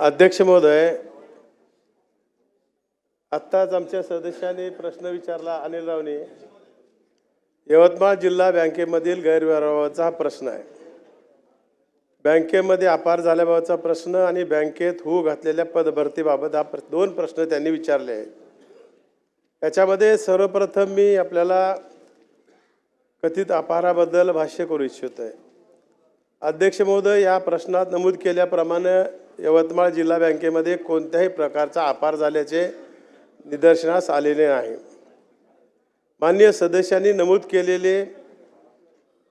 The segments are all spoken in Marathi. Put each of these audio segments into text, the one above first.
अध्यक्ष महोदय, आत्ताच आमच्या सदस्यांनी प्रश्न विचारला अनिल रावने. यवतमाळ जिल्हा बँकेमधील गैरव्यवहाराचा हा प्रश्न आहे. बँकेमध्ये अपार झाल्याबाबतचा प्रश्न आणि बँकेत होऊ घातलेल्या पदभरतीबाबत हा दोन प्रश्न त्यांनी विचारले आहेत. याच्यामध्ये सर्वप्रथम मी आपल्याला कथित अपाराबद्दल भाष्य करू इच्छितो आहे. अध्यक्ष महोदय, या प्रश्नात नमूद केल्याप्रमाणे यवतमाळ जिल्हा बँकेमध्ये कोणत्याही प्रकारचा अपार झाल्याचे निदर्शनास आलेले नाही. माननीय सदस्यांनी नमूद केलेले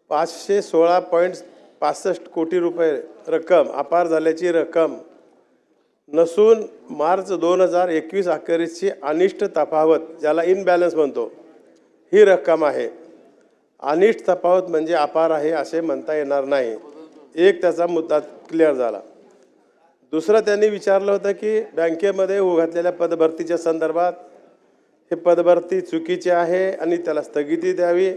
516.65 कोटी रुपये रक्कम अपार झाल्याची रक्कम नसून मार्च 2021 अखेरीसची अनिष्ट तफावत, ज्याला इनबॅलन्स म्हणतो, ही रक्कम आहे. अनिष्ट तफावत म्हणजे अपार आहे असे म्हणता येणार नाही. एक त्याचा मुद्दा क्लिअर झाला. दुसरं त्यांनी विचारलं होतं की बँकेमध्ये होऊ घातलेल्या पदभरतीच्या संदर्भात हे पदभरती चुकीची आहे आणि त्याला स्थगिती द्यावी.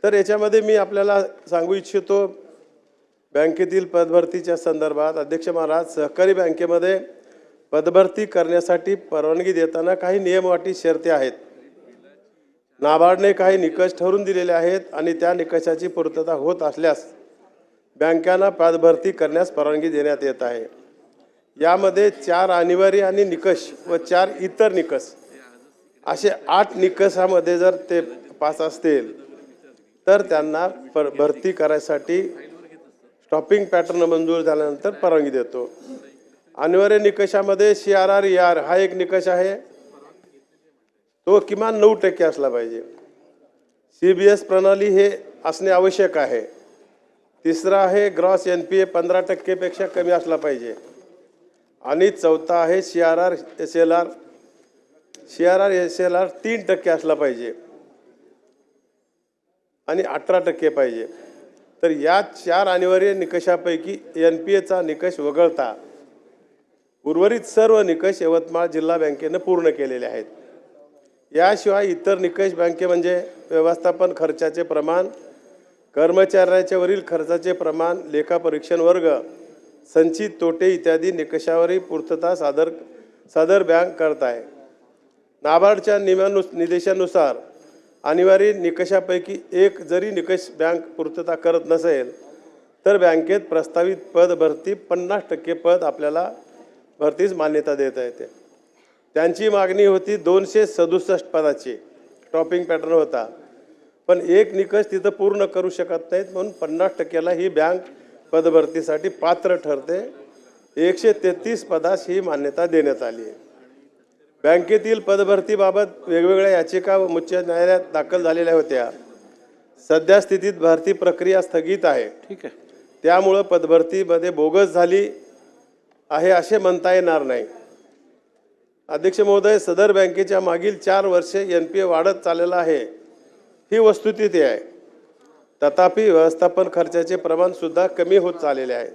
तर याच्यामध्ये मी आपल्याला सांगू इच्छितो, बँकेतील पदभरतीच्या संदर्भात अध्यक्ष महाराज, सहकारी बँकेमध्ये पदभरती करण्यासाठी परवानगी देताना काही नियम अटी शर्ती आहेत. नाबार्डने काही निकष ठरवून दिलेले आहेत आणि त्या निकषाची पूर्तता होत असल्यास बँकांना पदभरती करण्यास परवानगी देण्यात येत आहे. यामध्ये 4 अनिवार्य आणि निकष व 4 इतर निकष असे 8 निकषामध्ये जर ते पास असतील तर त्यांना भरती करायसाठी स्टॉपिंग पॅटर्न मंजूर झाल्यानंतर परवानगी देतो. अनिवार्य निकषामध्ये CRR हा एक निकष आहे, तो किमान 9% असला पाहिजे. CBS प्रणाली हे असणे आवश्यक आहे. तिसरा आहे ग्रॉस NPA 15% पेक्षा कमी असला पाहिजे. आणि चौथा आहे CRR SLR 3% असला पाहिजे आणि 18% पाहिजे. तर या 4 अनिवार्य निकषापैकी NPAचा निकष वगळता उर्वरित सर्व निकष यवतमाळ जिल्हा बँकेनं पूर्ण केलेले आहेत. याशिवाय इतर निकष बँके म्हणजे व्यवस्थापन खर्चाचे प्रमाण, कर्मचाऱ्याच्या वरील खर्चाचे प्रमाण, लेखापरीक्षण वर्ग, संचित तोटे इत्यादी निकषावरील पूर्तता सदर बँक करत आहे. नाबार्डच्या निर्देशानुसार अनिवार्य निकषापैकी एक जरी निकष बँक पूर्तता करत नसेल तर बँकेत प्रस्तावित पद भरती 50% पद आपल्याला भरतीस मान्यता देता येते. त्यांची मागणी होती 267 पदाची, टॉपिंग पॅटर्न होता, पण एक निकष तिथं पूर्ण करू शकत नाहीत म्हणून 50%ला ही बँक पदभरतीसाठी पात्र ठरते. 133 पदास ही मान्यता देण्यात आली आहे. बँकेतील पदभरतीबाबत वेगवेगळ्या याचिका व उच्च न्यायालयात दाखल झालेल्या होत्या. सध्या स्थितीत भरती प्रक्रिया स्थगित आहे. ठीक आहे. त्यामुळं पदभरतीमध्ये बोगस झाली आहे असे म्हणता येणार नाही. अध्यक्ष महोदय, सदर बँकेच्या मागील 4 वर्षे NPA वाढत चाललेला आहे, ही वस्तुस्थिती आहे. तथापि व्यवस्थापन खर्चाचे प्रमाण सुद्धा कमी होत चाललेले आहे.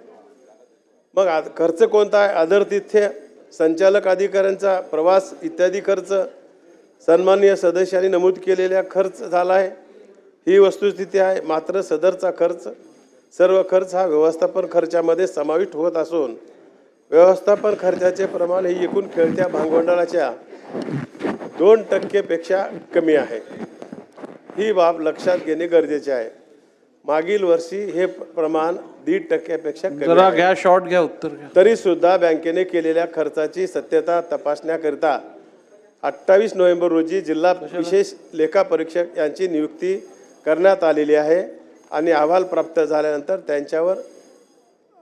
मग खर्च कोणता आहे? आदरातिथ्य, संचालक अधिकाऱ्यांचा प्रवास इत्यादी खर्च सन्माननीय सदस्यांनी नमूद केलेल्या खर्च झाला आहे, ही वस्तुस्थिती आहे. मात्र सदरचा खर्च, सर्व खर्च हा व्यवस्थापन खर्चामध्ये समाविष्ट होत असून व्यवस्थापन खर्चाचे प्रमाण हे एकूण खेळत्या भांडवलाच्या 2% पेक्षा कमी आहे. ही बाब लक्षात घेणे गरजेचे आहे. मागील वर्षी हे प्रमाण 1.5% पेक्षा कमी जरा आहे. घ्या, शॉर्ट घ्या, उत्तर घ्या. तरी सुद्धा बँकेने केलेल्या खर्चाची सत्यता तपासण्याकरिता 28 नोव्हेंबर रोजी जिल्हा विशेष लेखापरीक्षक यांची नियुक्ती करण्यात आलेली आहे आणि अहवाल प्राप्त झाल्यानंतर त्यांच्यावर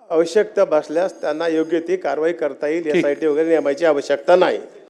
आवश्यकता भासल्यास त्यांना योग्य ती कारवाई करता येईल. यासाठी वगैरे नेमायची आवश्यकता नाही.